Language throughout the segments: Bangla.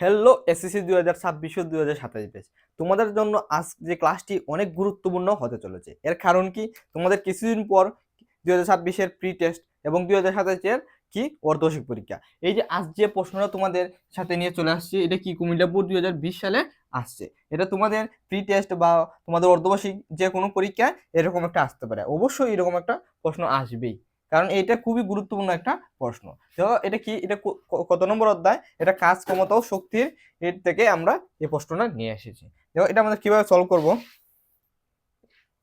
হ্যালো এসএসসি 2026 ও 2027 ব্যাচ। তোমাদের জন্য আজ যে ক্লাসটি অনেক গুরুত্বপূর্ণ হতে চলেছে। এর কারণ কি, তোমাদের কিছুদিন পর 2026 এর প্রি টেস্ট এবং 2027 এর কি অর্ধবার্ষিক পরীক্ষা। এই যে আজ যে প্রশ্নটা তোমাদের সাথে নিয়ে চলে আসছে, এটা কি কুমিল্লা বোর্ড 2020 সালে আসছে। এটা তোমাদের প্রি টেস্ট বা তোমাদের অর্ধবার্ষিক যে কোনো পরীক্ষায় এরকম একটা আসতে পারে। অবশ্যই এরকম একটা প্রশ্ন আসবেই, কারণ এটা খুবই গুরুত্বপূর্ণ একটা প্রশ্ন। তো এটা কি, এটা কত নম্বর অধ্যায়? এটা কাজ, ক্ষমতা ও শক্তির এর থেকে আমরা এই প্রশ্নটা নিয়ে এসেছি। দেখো এটা আমাদের কিভাবে সলভ করব।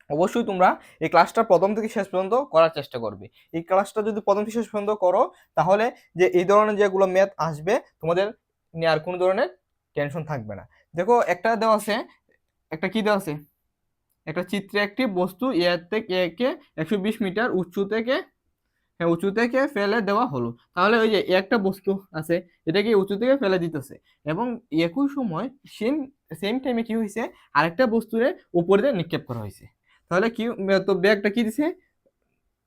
অবশ্যই তোমরা এই ক্লাসটা প্রথম থেকে শেষ পর্যন্ত করার চেষ্টা করবে। এই ক্লাসটা যদি প্রথম থেকে শেষ পর্যন্ত করো, তাহলে যে এই ধরনের যেগুলো ম্যাথ আসবে তোমাদের নিয়ে আর কোনো ধরনের টেনশন থাকবে না। দেখো একটা দেওয়া আছে, একটা কি দেওয়া আছে, একটা চিত্রে একটি বস্তু একে 120 মিটার উঁচু থেকে ফেলে দেওয়া হলো। তাহলে ওই যে একটা বস্তু আছে, এটাকে উঁচু থেকে ফেলে দিতেছে, এবং একই সময় সেম সেম টাইমে কি হয়েছে, আরেকটা বস্তুরে উপরে দিয়ে নিক্ষেপ করা হয়েছে। তাহলে কি, তো ব্যাগটা কি দিছে,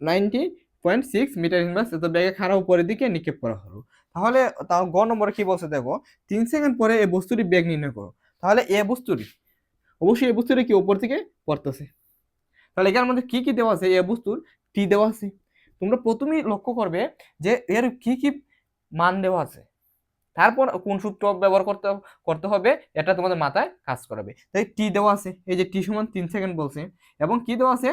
90.6 মিটার ইনভার্স, তো ব্যাগে খাড়া উপরের দিকে নিক্ষেপ করা হলো। তাহলে তাও গ নম্বরে কি বলছে দেখো, 3 সেকেন্ড পরে এই বস্তুটি ব্যাগ নির্ণয় করো। তাহলে এ বস্তুটি, অবশ্যই এই বস্তুটি কি উপর থেকে পড়তেছে। তাহলে এখানে আমাদের কি কি দেওয়া আছে, এ বস্তুর টি দেওয়া আছে। তোমরা প্রথমেই লক্ষ্য করবে যে এর কি কি মান দেওয়া আছে, তারপর কোন সূত্র ব্যবহার করতে করতে হবে এটা তোমাদের মাথায় কাজ করবে। তাই টি দেওয়া আছে, এই যে টি সমান 3 সেকেন্ড বলছে, এবং কি দেওয়া আছে,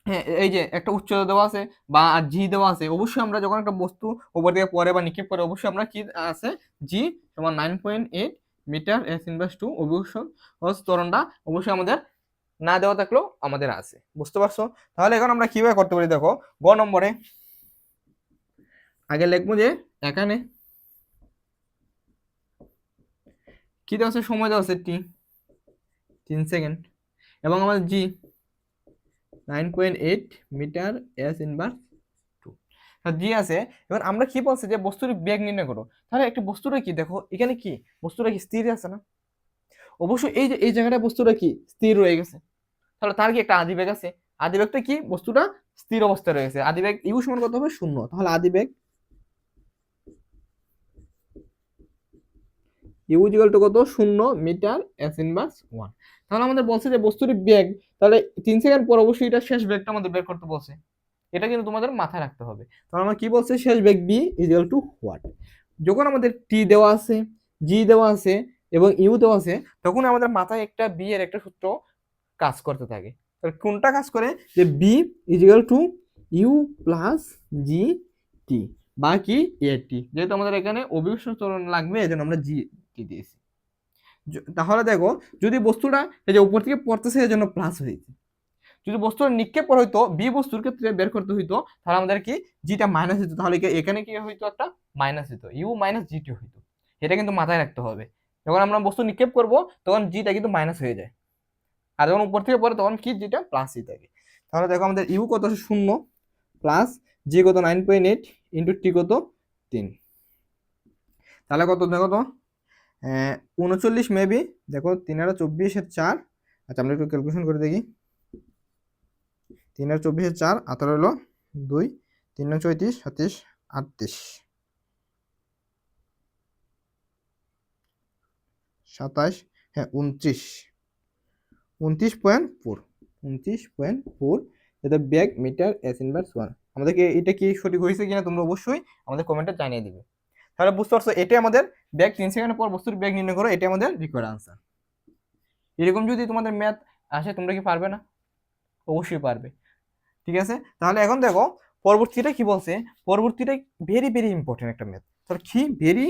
হ্যাঁ এই যে একটা উচ্চতা দেওয়া আছে বা জি দেওয়া আছে। অবশ্যই আমরা যখন একটা বস্তু উপর থেকে পড়ে বা নিক্ষেপ করে, অবশ্যই আমরা কি আছে, জি সমান 9.8 মিটার এস ইনভার্স টু, অবশ্যই ত্বরণটা অবশ্যই আমাদের না দেওয়া থাকলেও আমাদের আছে। বুঝতে পারছো? তাহলে এখন আমরা কিভাবে করতে পারি দেখো, গ নম্বরে আগে লিখবো যে এখানে কি দেওয়া আছে, সময় দেওয়া আছে টি 3 সেকেন্ড, এবং আমাদের জি 9.8 মিটার এস ইনভার্স টু জি আছে। এবার আমরা কি বলছি যে বস্তুর বেগ নির্ণয় করো। তাহলে একটা বস্তুটা কি দেখো, এখানে কি বস্তুটা কি স্থির আছে না? অবশ্যই এই যে এই জায়গাটা বস্তুটা কি স্থির রয়ে গেছে। তাহলে তার কি একটা আদিবেগ আছে। আদিবেগটা কি, বস্তুটা স্থির অবস্থায় রয়েছে। আদিবেগ ইউ সমান কত হবে, 0। তাহলে আদিবেগ ইউ ইকুয়াল টু কত, 0 মিটার এস ইনভার্স 1। তাহলে আমাদের বলছে যে বস্তুটির বেগ, তাহলে 3 সেকেন্ড পর অবশ্যই এটা শেষ বেগটা আমাদের বের করতে বলছে। এটা কিন্তু তোমাদের মাথায় রাখতে হবে। তাহলে আমরা কি বলছে, শেষ বেগ বি ইকুয়াল টু হোয়াট। যখন আমাদের টি দেওয়া আছে, জি দেওয়া আছে এবং ইউ দেওয়া আছে, তখন আমাদের মাথায় একটা বি এর একটা সূত্র কাজ করতে থাকে। তাহলে কোনটা কাজ করে, যে V equal to U plus G T, বা কি এ টি। যেহেতু আমাদের এখানে অভিকর্ষ ত্বরণ লাগবে, এজন্য আমরা জি টি দিয়েছি। তাহলে দেখো, যদি বস্তুটা এই যে উপর থেকে পড়তেছে, এই জন্য প্লাস হয়েছে। যদি বস্তুটা নিক্ষেপ করা হইতো, বি বস্তুর ক্ষেত্রে বের করতে হইতো, তাহলে আমাদের কি জিটা মাইনাস হইতো। তাহলে এখানে কি হইতো, একটা মাইনাস হইতো, ইউ মাইনাস জিটি হইতো। এটা কিন্তু মাথায় রাখতে হবে। যখন আমরা বস্তু নিক্ষেপ করব, তখন জিটা কিন্তু মাইনাস হয়ে যায়, আর যখন উপর থেকে পড়ে তখন কি জিটা প্লাসই থাকে। তাহলে দেখো আমাদের ইউ কত, 0 প্লাস জি কত 9.8 ইন্টু টি কত 3। তাহলে কত দেখো তো, 39 মেবি, দেখো 3 আর 24 এর 4। আচ্ছা আমরা একটু ক্যালকুলেশন করে দেখি। 3 আর 24-এর 4, আর হলো 2, 3 আর 34, 37, 38, 27, হ্যাঁ 29.4, 29.4, এটা ব্যাগ মিটার এস ইনভার্স 1। আমাদেরকে এটা কি সঠিক হয়েছে কিনা তোমরা অবশ্যই আমাদের কমেন্টে জানিয়ে দিবে। তাহলে বুঝতে পারছো, এটাই আমাদের ব্যাগ 3 সেকেন্ড পর বস্তুর ব্যাগ নির্ণয় করো, এটা আমাদের রিকোয়ার্ড আনসার। এরকম যদি তোমাদের ম্যাথ আসে, তোমরা কি পারবে না? অবশ্যই পারবে। ঠিক আছে, তাহলে এখন দেখো পরবর্তীটা কি বলছে। পরবর্তীটা ভেরি ভেরি ইম্পর্টেন্ট একটা ম্যাথ। তাহলে কি, ভেরি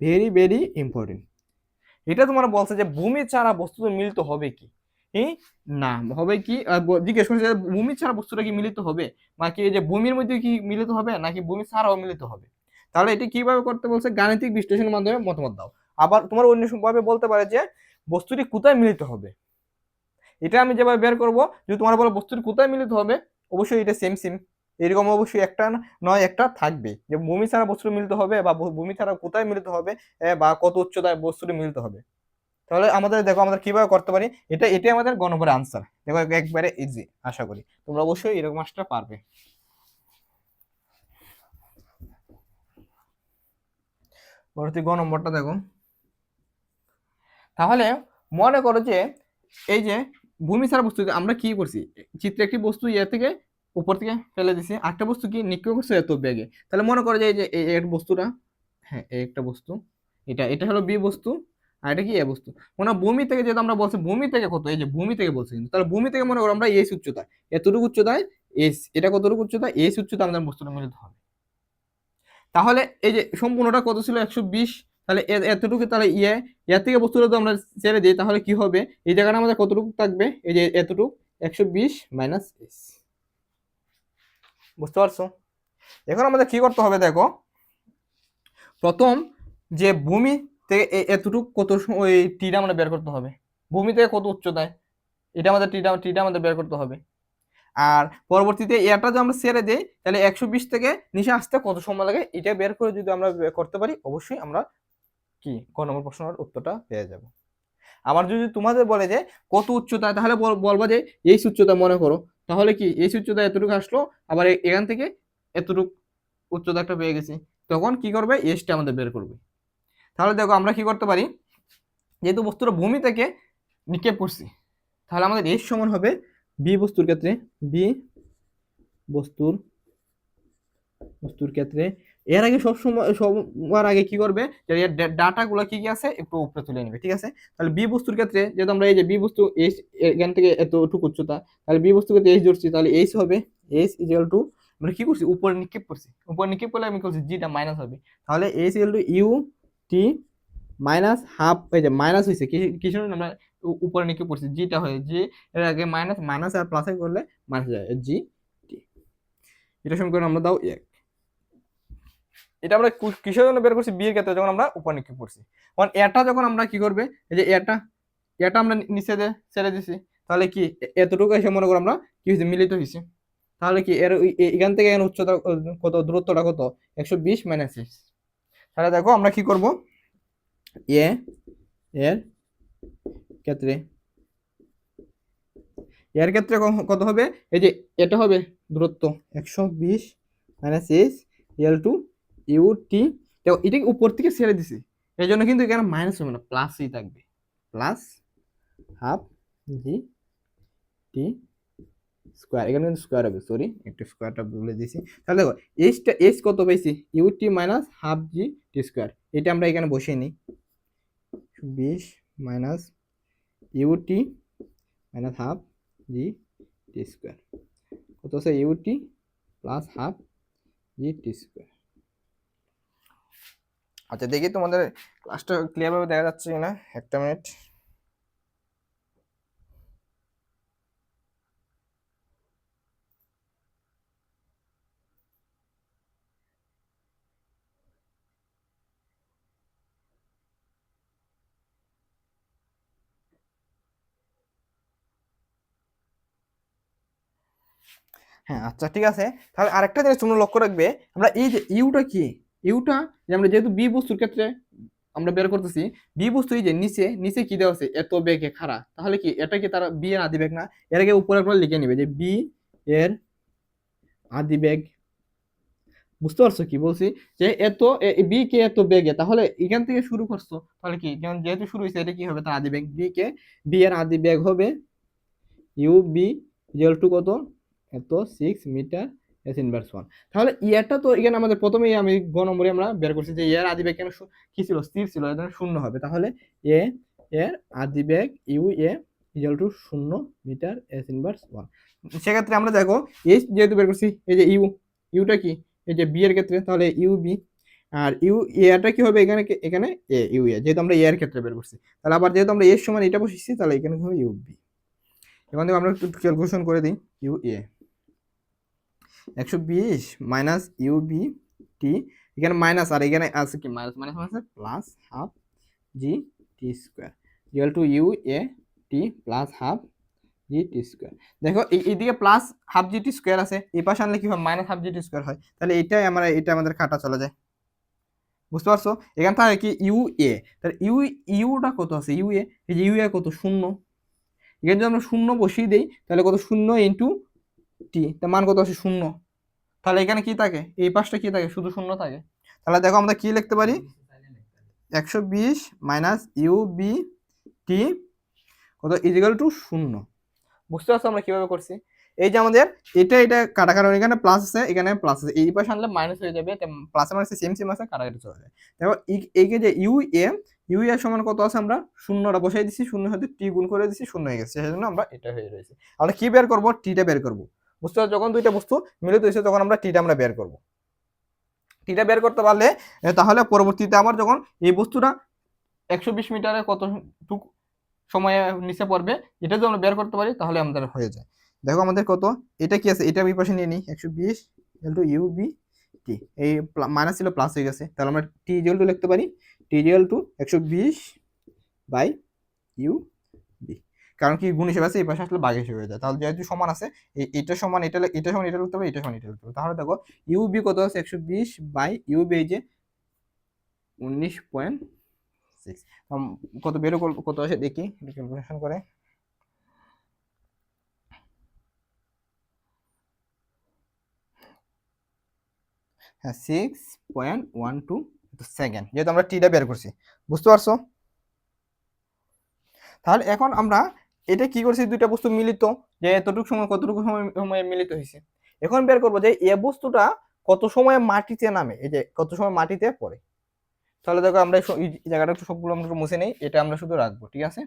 ভেরি ভেরি ইম্পর্টেন্ট। এটা তোমার বলছে যে ভূমি ছাড়া বস্তু মিলিত হবে কি, না হবে কি, জিজ্ঞেস করছে যে ভূমি ছাড়া বস্তুটা কি মিলিত হবে, নাকি এই যে ভূমির মধ্যে কি মিলিত হবে, নাকি ভূমি ছাড়াও মিলিত হবে। তাহলে এটি কিভাবে করতে বলছে, গাণিতিক বিশ্লেষণের মাধ্যমে মতামত দাও। আবার তোমার অন্য ভাবে বলতে পারে যে বস্তুটি কোথায় মিলিত হবে। এটা আমি যেভাবে বের করবো, যদি তোমার বলো বস্তুটি কোথায় মিলিত হবে, অবশ্যই এটা সেম সেম এরকম অবশ্যই একটা নয় একটা থাকবে, যে ভূমি ছাড়া বস্তু মিলিত হবে, বা ভূমি ছাড়া কোথায় মিলিত হবে, বা কত উচ্চতায় বস্তুটি মিলিত হবে। তাহলে আমাদের দেখো আমরা কিভাবে করতে পারি, এটাই আমাদের গ নম্বরের আনসার। দেখো একবারে ইজি, আশা করি তোমরা অবশ্যই এরকম আসতে পারবে। পরবর্তী গ নম্বরটা দেখো। তাহলে মনে করো যে এই যে ভূমি ছাড়া বস্তু আমরা কি করছি, চিত্রে একটি বস্তু ইয়ে থেকে উপর থেকে ফেলে দিছি, আরেকটা বস্তু কি নিক্ষেপ করছে এত বেগে। তাহলে মনে করো যে এই যে এই বস্তুটা, হ্যাঁ এই একটা বস্তু, এটা এটা হলো বি বস্তু, আর এটা কি এ বস্তু। মনে হয় ভূমি থেকে, যেহেতু আমরা বলছি ভূমি থেকে কত, এই যে ভূমি থেকে বলছি কিন্তু, তাহলে ভূমি থেকে মনে করো আমরা এস উচ্চতা, এতটুকু উচ্চতায় এস, এটা কতটুকু উচ্চতা, এস উচ্চতা আমাদের বস্তুটা মিলিত হবে। তাহলে এই যে সম্পূর্ণটা কত ছিল 120, তাহলে এতটুকু, তাহলে এর থেকে বস্তুটা তো আমরা ছেড়ে দিই, তাহলে কি হবে এই জায়গাটা আমাদের কতটুকু থাকবে, এই যে এতটুকু 120 মাইনাস এস। বুঝতে পারছো? এখন আমাদের কি করতে হবে দেখো, প্রথম যে ভূমি থেকে এতটুকু কত ওই টিটা আমরা বের করতে হবে, ভূমি থেকে কত উচ্চতায়, এটা আমাদের টিটা আমাদের বের করতে হবে। আর পরবর্তীতে এটা যদি আমরা ছেড়ে দিই, তাহলে 120 থেকে নিচে আসতে কত সময় লাগে, এটা বের করে যদি আমরা করতে পারি, অবশ্যই আমরা কি ক নম্বর প্রশ্নের উত্তরটা পেয়ে যাব। আবার যদি তোমাদের বলে যে কত উচ্চতা, তাহলে বলবা যে এই উচ্চতা মনে করো, তাহলে কি এই উচ্চতা এতটুকু আসলো, আবার এখান থেকে এতটুকু উচ্চতা একটা পেয়ে গেছি, তখন কি করবে এসটা আমাদের বের করবে। তাহলে দেখো আমরা কি করতে পারি, যেহেতু বস্তুটা ভূমি থেকে নিক্ষেপ করছি, তাহলে আমাদের এস সমান হবে বি বস্তুর ক্ষেত্রে, বি বস্তুর ক্ষেত্রে এর আগে সবার আগে কি করবে, যে এর ডাটাগুলো কি কি আছে একটু উপরে তুলে নেবে, ঠিক আছে। তাহলে বি বস্তুর ক্ষেত্রে যেহেতু আমরা এই যে বি বস্তু এস এখান থেকে এতটুকু উচ্চতা, তাহলে বি বস্তুর ক্ষেত্রে এস ধরছি, তাহলে এইচ হবে এস ইকুয়াল টু, আমরা কি করছি উপরে নিক্ষেপ করছি, উপরে নিক্ষেপ করলে আমি করছি জিটা মাইনাস হবে, তাহলে H equal to you T minus half, এই যে মাইনাস হয়েছে কিছু আমরা উপরে নিক্ষেপ করছি, জিটা হয় জি, এর আগে মাইনাস মাইনাস আর প্লাসে করলে মাইনাস যায় জি টি। এটা সমীকরণ আমরা দাও এক। এটা আমরা কিসের জন্য বের করছি, বি এর ক্ষেত্রে যখন আমরা উপর নিক্ষেপ করছি। কারণ এটা যখন আমরা কি করবে, এই যে এটা আমরা নিচে ছেড়ে দিছি, তাহলে কি এতটুকু এসে মনে করো আমরা কি হয়েছে মিলিত হয়েছে, তাহলে কি এর এখান থেকে উচ্চতা কত, দূরত্বটা কত 120 মাইনাস এস। তাহলে দেখো আমরা কি করব, এ এর ক্ষেত্রে কত হবে, এই যে এটা হবে দূরত্ব 120 minus S equal to U T, এটাকে উপর থেকে ছেড়ে দিছি, এই জন্য কিন্তু এখানে মাইনাস হবে না, প্লাসই থাকবে, প্লাস হাফ জি টি স্কোয়ার, এখানে কিন্তু স্কোয়ার হবে, সরি একটু স্কোয়ারটা বলে দিয়েছি। তাহলে দেখো এস কত পাইছি, ইউ টি মাইনাস হাফ জি টি স্কোয়ার, এটা আমরা এখানে বসিয়ে নিই, 20 minus U T minus half জি টি স্কোয়ার, কত আছে ইউ টি প্লাস হাফ জি টি স্কোয়ার। আচ্ছা দেখি তোমাদের ক্লাসটা ক্লিয়ার ভাবে দেখা যাচ্ছে কিনা, একটা মিনিট। হ্যাঁ আচ্ছা ঠিক আছে, তাহলে আরেকটা জিনিস তোমরা লক্ষ্য রাখবে, আমরা এই যে ইউটা কি, ইউটা যে আমরা যেহেতু বি বস্তুর ক্ষেত্রে আমরা বের করতেছি, বি বস্তু এই যে নিচে নিচে কি দেওয়া আছে এত বেগে খাড়া, তাহলে কি এটা কি তারা বি এর আদি বেগ না, এর আগে উপরে করে লিখে নিবে যে বি এর আদি বেগ। বুঝতে পারছো কি বলছি, যে এত বি কে এত বেগে, তাহলে এখান থেকে শুরু করছো, তাহলে কি যেহেতু শুরু হয়েছে এটা কি হবে তার আদি বেগ, বি এর আদি বেগ হবে ইউ বি ইকুয়াল টু কত, এত 6 মিটার এস ইনভার্স 1। তাহলে ইয়ারটা তো এখানে আমাদের প্রথমেই আমি গ নম্বরে আমরা বের করছি যে ইয়ার আদি বেগ কেন কি ছিল, স্থির ছিল, এটা শূন্য হবে, তাহলে এ এর আদি বেগ U A equal to 0 metre S inverse 1। সেক্ষেত্রে আমরা দেখো এইচ যেহেতু বের করছি, এই যে ইউটা কি, এই যে বি এর ক্ষেত্রে তাহলে ইউ বি, আর এটা কি হবে এখানে এখানে এ ইউ এ, যেহেতু আমরা এ এর ক্ষেত্রে বের করছি, তাহলে আবার যেহেতু আমরা এর সমান এটা বসেছি, তাহলে এখানে হবে ইউ বি। এখান থেকে আমরা একটু ক্যালকুলেশন করে দিই, u a 120 minus u b t, এখানে মাইনাস আর এখানে আছে কি minus minus minus plus half G T square equal to u a t plus half G T square. দেখো এইদিকে প্লাস হাফ জি টি স্কোয়ার আছে, এই পাশে আনলে কি হয় মাইনাস হাফ জি টি স্কোয়ার হয়, তাহলে এটা আমাদের কাটা চলে যায়। বুঝতে পারছো, এখান থেকে কি ইউ এ, তাহলে ইউটা কত আছে ইউ এ, এই যে ইউ এ কত 0, এখানে যদি আমরা 0 বসিয়ে দিই, তাহলে কত 0 ইন্টু টি, তার মান কত আছে 0, তাহলে এখানে কি থাকে এই পাশটা কি থাকে শুধু 0 থাকে, তাহলে দেখো আমরা কি লিখতে পারি, 120 মাইনাস ইউ বি টি কত ইজিক্যাল টু 0। বুঝতে পারছো আমরা কিভাবে করছি? এই যে আমাদের এটা কাটা কারণ এখানে প্লাস আছে, এখানে প্লাস আছে, এই পাশে আনলে মাইনাস হয়ে যাবে, প্লাস মাইনাস সেম সেম আছে, কাটাকাটি চলে যায়। দেখো এইকে যে ইউ এ সমান কত আছে, আমরা শূন্যটা বসাই দিচ্ছি, শূন্য সাথে টি গুণ করে দিচ্ছি, শূন্য হয়ে গেছে, সেজন্য আমরা এটা হয়ে রয়েছে। আমরা কি বের করবো? টিটা বের করবো। বুঝতে পারছো? যখন দুইটা বস্তু মিলিত হয়েছে তখন আমরা টিটা বের করবো। টিটা বের করতে পারলে তাহলে পরবর্তীতে আমার যখন এই বস্তুটা 120 মিটারে কতটুকু সময়ে নিচে পড়বে, এটা যদি আমরা বের করতে পারি তাহলে আমাদের হয়ে যায়। দেখো আমাদের কত, এটা কি আছে, এটা আমি পাশে নিয়ে নিই, 120 equal to u b t, এই মাইনাস ছিল প্লাস হয়ে গেছে, তাহলে আমরা টি ইকুয়াল টু লিখতে পারি, T equal to 120 by U B, কারণ কি গুণ হিসেবে আছে, এই পাশে আসলে ভাগ হিসেবে হয়ে যায়। তাহলে যেহেতু সমান আছে, এটা সমান এটা সমান এটা লিখতে হবে, এটা সমান এটা লিখতে হবে। তাহলে দেখো ইউ বি কত আছে, 120 বাই ইউ বি যে 19.6, কত বেরো কত আছে দেখি, ক্যালকুলেশন করে। হ্যাঁ 6.12 সেকেন্ড, যেহেতু আমরা টিটা বের করছি। বুঝতে পারছো? তাহলে এখন আমরা এটা কি করছি, দুইটা বস্তু মিলিত, যে কতটুকু সময় মিলিত হয়েছে। এখন বের করবো যে এ বস্তুটা কত সময় মাটিতে নামে, এই যে কত সময় মাটিতে পড়ে। তাহলে দেখো আমরা এই জায়গাটা একটু সবগুলো আমরা মুছে নেই, এটা আমরা শুধু রাখবো, ঠিক আছে?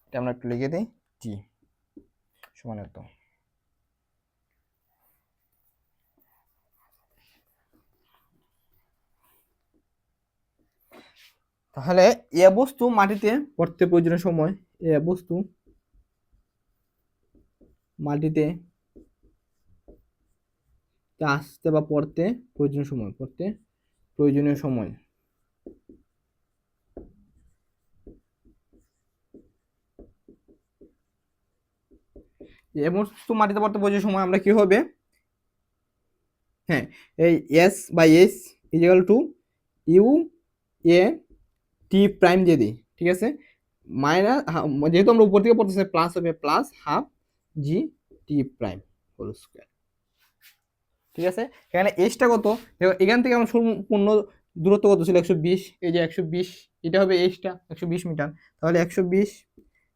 এটা আমরা একটু লিখে দিই, টি সমান এত। তাহলে এ বস্তু মাটিতে পড়তে প্রয়োজনীয় সময়, এ বস্তু মাটিতে আসতে বা পড়তে প্রয়োজনীয় সময়, এ বস্তু মাটিতে পড়তে প্রয়োজনীয় সময় আমরা কি হবে, হ্যাঁ এই s by s equal to u a t prime দিয়ে দিই, ঠিক আছে? মাইনাস, যেহেতু আমরা উপর থেকে পড়তেছি প্লাস হবে, প্লাস হাফ জি টি প্রাইম হোল স্কয়ার, ঠিক আছে? এখানে এসটা কত, দেখো এখান থেকে আমার সম্পূর্ণ দূরত্ব কত ছিল, 120, এই যে 120, এটা হবে এসটা 120 মিটার, তাহলে 120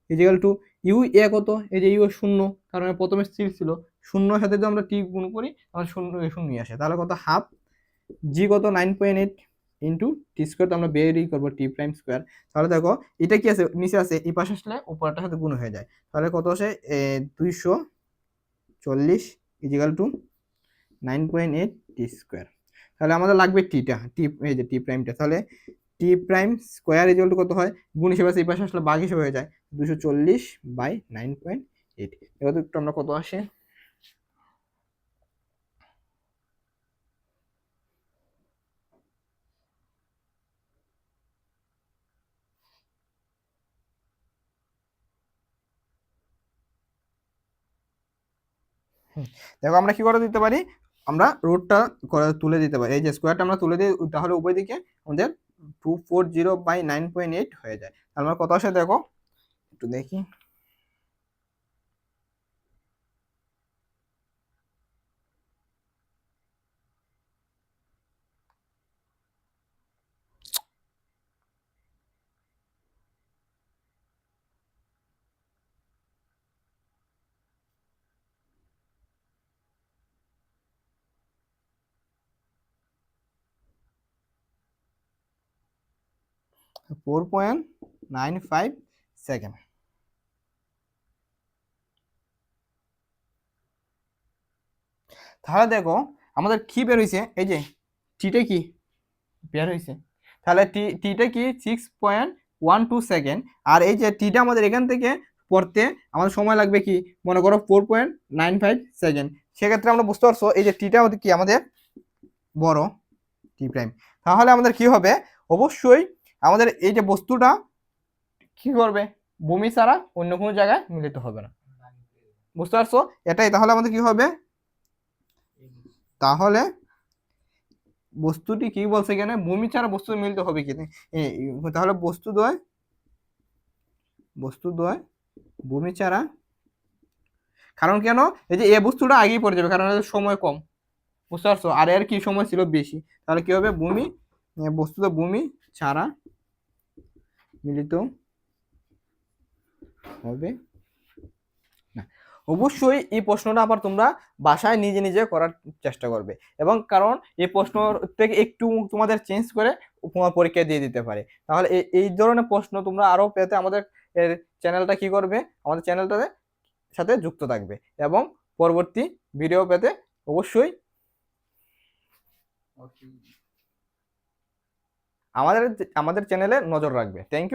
ইকুয়াল টু ইউ এ কত, এই যে ইউ শূন্য, কারণ প্রথমে স্থির ছিল, শূন্যর সাথে যদি আমরা টি গুণ করি তাহলে শূন্য আসে, তাহলে কত হাফ জি কত 9.8 ইন্টু টি স্কোয়ার, তো আমরা বেরই করবো টি প্রাইম স্কোয়ার। তাহলে দেখো এটা কি আছে, নিচে আছে, এই পাশে আসলে উপরটার সাথে গুণ হয়ে যায়, তাহলে কত আসে 240 ইজিক্যাল টু 9.8 টি স্কোয়ার। তাহলে আমাদের লাগবে টিটা, টি এই যে টি প্রাইমটা, তাহলে টি প্রাইম স্কোয়ার ইজিক্যাল টু কত হয়, গুণ হিসেবে আছে, এই পাশে আসলে ভাগ হিসেবে হয়ে যায়, 240 বাই 9.8, এবার একটু আমরা কত আসে, দেখো আমরা কি করে দিতে পারি, আমরা রুটটা তুলে দিতে পারি, এই যে স্কোয়ারটা আমরা তুলে দিই, তাহলে উভয় দিকে আমাদের 240 বাই 9.8 হয়ে যায়। আমরা কত আসে দেখো একটু দেখি, ফোর পয়েন্ট 95 সেকেন্ড। তাহলে দেখো আমাদের কি বের হয়েছে, এই যে টিটা কি বের হয়েছে, তাহলে টিটা কি 6.12 সেকেন্ড, আর এই যে টিটা আমাদের এখান থেকে পড়তে আমাদের সময় লাগবে কি, মনে করো 4.95 সেকেন্ড। সেক্ষেত্রে আমরা বুঝতে পারছো এই যে টিটা আমাদের কি, আমাদের বড় টি প্রাইম, তাহলে আমাদের কি হবে, অবশ্যই আমাদের এই যে বস্তুটা কি করবে, ভূমি ছাড়া অন্য কোনো জায়গায় মিলিত হবে না। বুঝতে পারছো এটাই, তাহলে আমাদের কি হবে, তাহলে বস্তুটি কি বলছে এখানে, ভূমি ছাড়া বস্তু মিলিত হবে কি, তাহলে বস্তুদ্বয় ভূমি ছাড়া, কারণ কেন, এই যে এ বস্তুটা আগেই পড়ে যাবে, কারণ এর সময় কম। বুঝতে পারছো, আর এর কি সময় ছিল বেশি, তাহলে কি হবে, বস্তুটা ভূমি ছাড়া মিলিত হবে না। অবশ্যই এই প্রশ্নটা আবার তোমরা বাসায় নিজে নিজে করার চেষ্টা করবে, এবং কারণ এই প্রশ্ন থেকে একটু তোমাদের চেঞ্জ করে তোমার পরীক্ষা দিয়ে দিতে পারে। তাহলে এই ধরনের প্রশ্ন তোমরা আরো পেতে আমাদের চ্যানেলটা কি করবে, আমাদের চ্যানেলটাতে সাথে যুক্ত থাকবে, এবং পরবর্তী ভিডিও পেতে অবশ্যই আমাদের চ্যানেলে নজর রাখবে। Thank you.